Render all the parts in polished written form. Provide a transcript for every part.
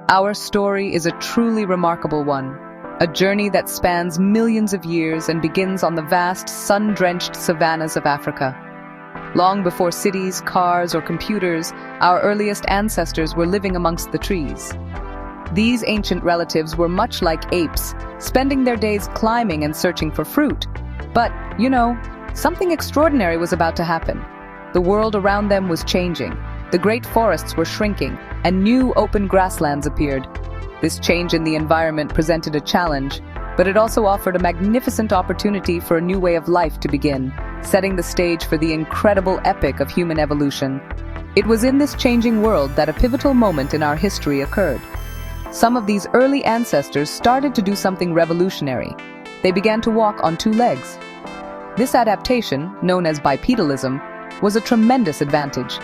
Our story is a truly remarkable one, a journey that spans millions of years and begins on the vast, sun-drenched savannas of Africa. Long before cities, cars, or computers, our earliest ancestors were living amongst the trees. These ancient relatives were much like apes, spending their days climbing and searching for fruit. But, something extraordinary was about to happen. The world around them was changing. The great forests were shrinking, and new open grasslands appeared. This change in the environment presented a challenge, but it also offered a magnificent opportunity for a new way of life to begin, setting the stage for the incredible epic of human evolution. It was in this changing world that a pivotal moment in our history occurred. Some of these early ancestors started to do something revolutionary. They began to walk on two legs. This adaptation, known as bipedalism, was a tremendous advantage.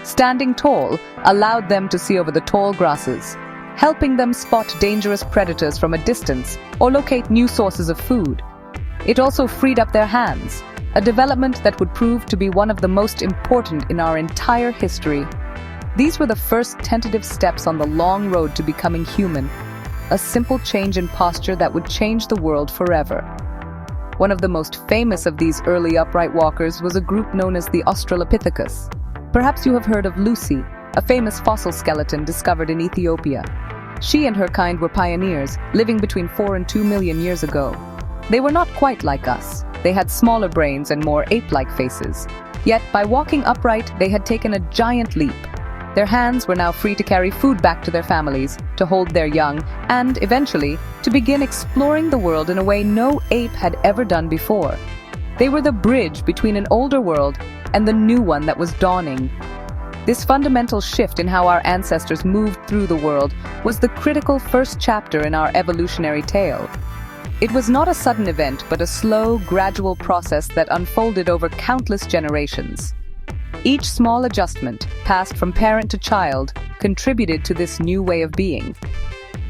Standing tall allowed them to see over the tall grasses, helping them spot dangerous predators from a distance or locate new sources of food. It also freed up their hands, a development that would prove to be one of the most important in our entire history. These were the first tentative steps on the long road to becoming human, a simple change in posture that would change the world forever. One of the most famous of these early upright walkers was a group known as the Australopithecus. Perhaps you have heard of Lucy, a famous fossil skeleton discovered in Ethiopia. She and her kind were pioneers, living between 4 and 2 million years ago. They were not quite like us. They had smaller brains and more ape-like faces. Yet, by walking upright, they had taken a giant leap. Their hands were now free to carry food back to their families, to hold their young, and, eventually, to begin exploring the world in a way no ape had ever done before. They were the bridge between an older world and the new one that was dawning. This fundamental shift in how our ancestors moved through the world was the critical first chapter in our evolutionary tale. It was not a sudden event, but a slow, gradual process that unfolded over countless generations. Each small adjustment, passed from parent to child, contributed to this new way of being.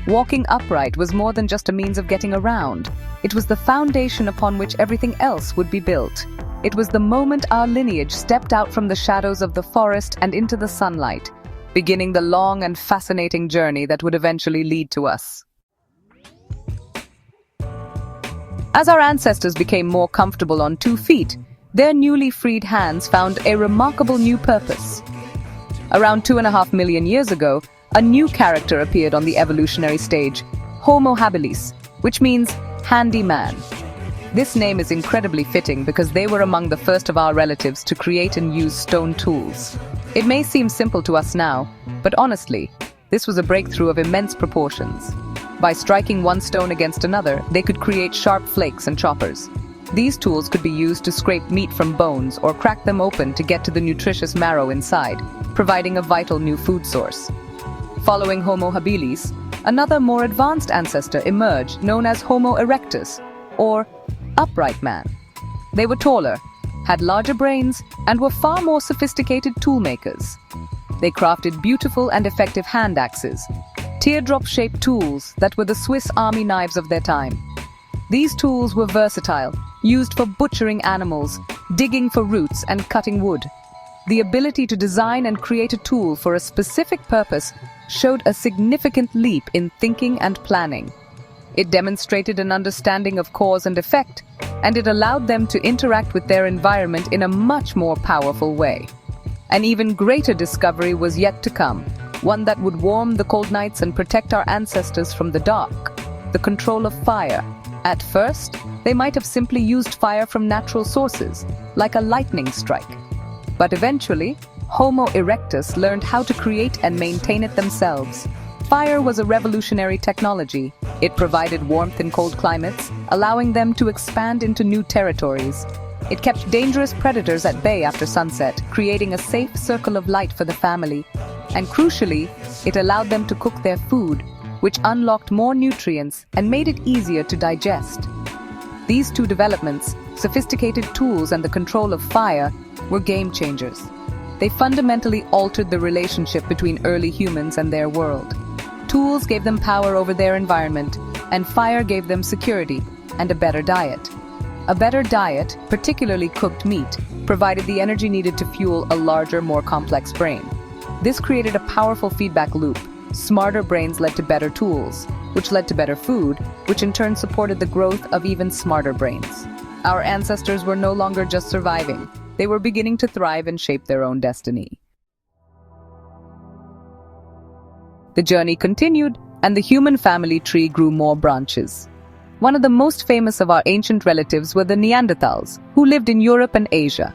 Walking upright was more than just a means of getting around. It was the foundation upon which everything else would be built. It was the moment our lineage stepped out from the shadows of the forest and into the sunlight, beginning the long and fascinating journey that would eventually lead to us. As our ancestors became more comfortable on 2 feet, their newly freed hands found a remarkable new purpose. Around 2.5 million years ago, a new character appeared on the evolutionary stage, Homo habilis, which means handy man. This name is incredibly fitting because they were among the first of our relatives to create and use stone tools. It may seem simple to us now, but honestly, this was a breakthrough of immense proportions. By striking one stone against another, they could create sharp flakes and choppers. These tools could be used to scrape meat from bones or crack them open to get to the nutritious marrow inside, providing a vital new food source. Following Homo habilis, another more advanced ancestor emerged known as Homo erectus, or upright man. They were taller, had larger brains, and were far more sophisticated toolmakers. They crafted beautiful and effective hand axes, teardrop-shaped tools that were the Swiss army knives of their time. These tools were versatile, used for butchering animals, digging for roots, and cutting wood. The ability to design and create a tool for a specific purpose showed a significant leap in thinking and planning. It demonstrated an understanding of cause and effect, and it allowed them to interact with their environment in a much more powerful way. An even greater discovery was yet to come, one that would warm the cold nights and protect our ancestors from the dark: the control of fire. At first, they might have simply used fire from natural sources, like a lightning strike. But eventually, Homo erectus learned how to create and maintain it themselves. Fire was a revolutionary technology. It provided warmth in cold climates, allowing them to expand into new territories. It kept dangerous predators at bay after sunset, creating a safe circle of light for the family. And crucially, it allowed them to cook their food, which unlocked more nutrients and made it easier to digest. These two developments, sophisticated tools and the control of fire, were game changers. They fundamentally altered the relationship between early humans and their world. Tools gave them power over their environment, and fire gave them security and a better diet. A better diet, particularly cooked meat, provided the energy needed to fuel a larger, more complex brain. This created a powerful feedback loop. Smarter brains led to better tools, which led to better food, which in turn supported the growth of even smarter brains. Our ancestors were no longer just surviving. They were beginning to thrive and shape their own destiny. The journey continued, and the human family tree grew more branches. One of the most famous of our ancient relatives were the Neanderthals, who lived in Europe and Asia.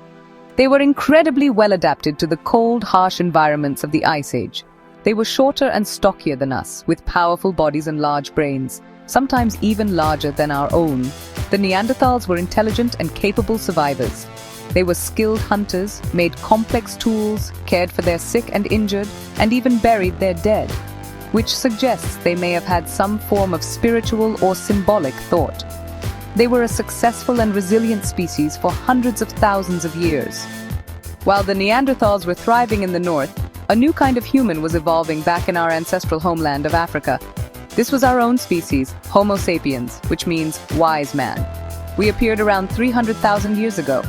They were incredibly well adapted to the cold, harsh environments of the Ice Age. They were shorter and stockier than us, with powerful bodies and large brains, sometimes even larger than our own. The Neanderthals were intelligent and capable survivors. They were skilled hunters, made complex tools, cared for their sick and injured, and even buried their dead, which suggests they may have had some form of spiritual or symbolic thought. They were a successful and resilient species for hundreds of thousands of years. While the Neanderthals were thriving in the north, a new kind of human was evolving back in our ancestral homeland of Africa. This was our own species, Homo sapiens, which means wise man. We appeared around 300,000 years ago.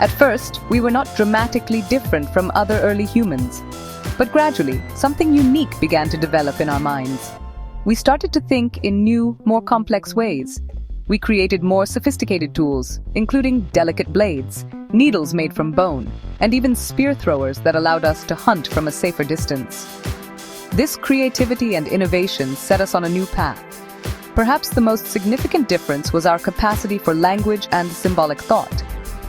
At first, we were not dramatically different from other early humans. But gradually, something unique began to develop in our minds. We started to think in new, more complex ways. We created more sophisticated tools, including delicate blades, needles made from bone, and even spear throwers that allowed us to hunt from a safer distance. This creativity and innovation set us on a new path. Perhaps the most significant difference was our capacity for language and symbolic thought.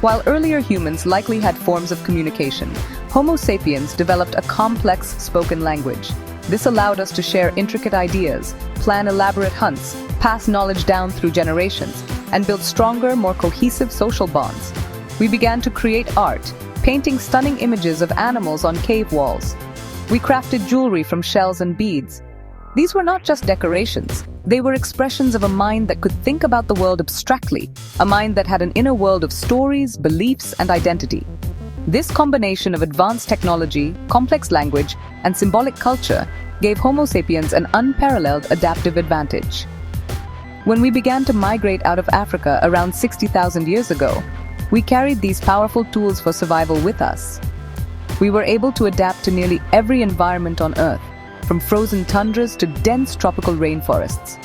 While earlier humans likely had forms of communication, Homo sapiens developed a complex spoken language. This allowed us to share intricate ideas, plan elaborate hunts, pass knowledge down through generations, and build stronger, more cohesive social bonds. We began to create art, painting stunning images of animals on cave walls. We crafted jewelry from shells and beads. These were not just decorations. They were expressions of a mind that could think about the world abstractly, a mind that had an inner world of stories, beliefs, and identity. This combination of advanced technology, complex language, and symbolic culture gave Homo sapiens an unparalleled adaptive advantage. When we began to migrate out of Africa around 60,000 years ago, we carried these powerful tools for survival with us. We were able to adapt to nearly every environment on Earth, from frozen tundras to dense tropical rainforests.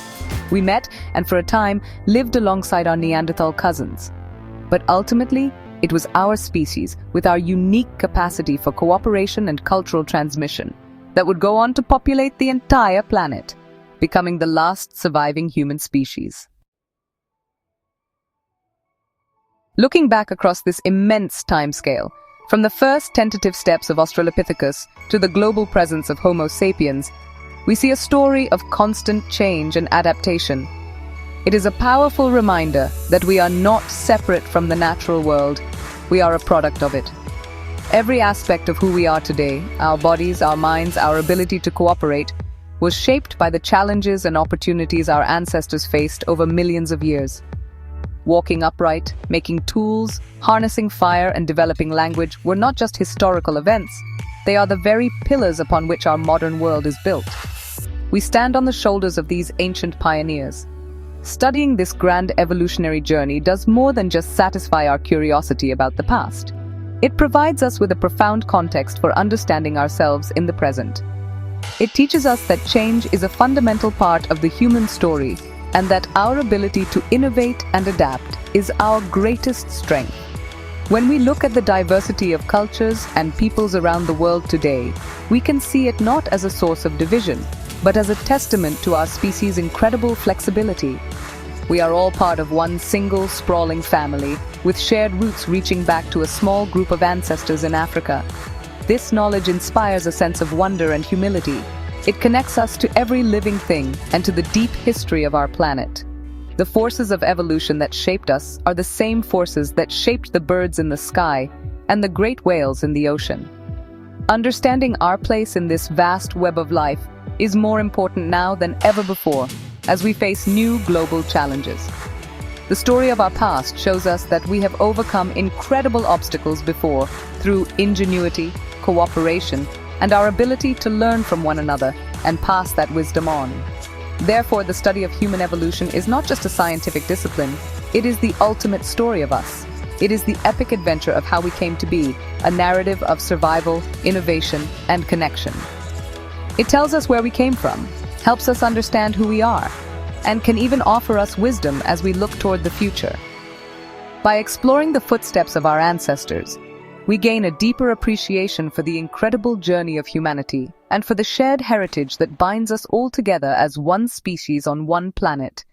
We met and for a time lived alongside our Neanderthal cousins. But ultimately, it was our species, with our unique capacity for cooperation and cultural transmission, that would go on to populate the entire planet, becoming the last surviving human species. Looking back across this immense timescale, from the first tentative steps of Australopithecus to the global presence of Homo sapiens, we see a story of constant change and adaptation. It is a powerful reminder that we are not separate from the natural world. We are a product of it. Every aspect of who we are today, our bodies, our minds, our ability to cooperate, was shaped by the challenges and opportunities our ancestors faced over millions of years. Walking upright, making tools, harnessing fire, and developing language were not just historical events. They are the very pillars upon which our modern world is built. We stand on the shoulders of these ancient pioneers. Studying this grand evolutionary journey does more than just satisfy our curiosity about the past. It provides us with a profound context for understanding ourselves in the present. It teaches us that change is a fundamental part of the human story, and that our ability to innovate and adapt is our greatest strength. When we look at the diversity of cultures and peoples around the world today, we can see it not as a source of division, but as a testament to our species' incredible flexibility. We are all part of one single, sprawling family, with shared roots reaching back to a small group of ancestors in Africa. This knowledge inspires a sense of wonder and humility. It connects us to every living thing and to the deep history of our planet. The forces of evolution that shaped us are the same forces that shaped the birds in the sky and the great whales in the ocean. Understanding our place in this vast web of life is more important now than ever before as we face new global challenges. The story of our past shows us that we have overcome incredible obstacles before through ingenuity, cooperation, and our ability to learn from one another and pass that wisdom on. Therefore, the study of human evolution is not just a scientific discipline, it is the ultimate story of us. It is the epic adventure of how we came to be, a narrative of survival, innovation, and connection. It tells us where we came from, helps us understand who we are, and can even offer us wisdom as we look toward the future. By exploring the footsteps of our ancestors, we gain a deeper appreciation for the incredible journey of humanity and for the shared heritage that binds us all together as one species on one planet.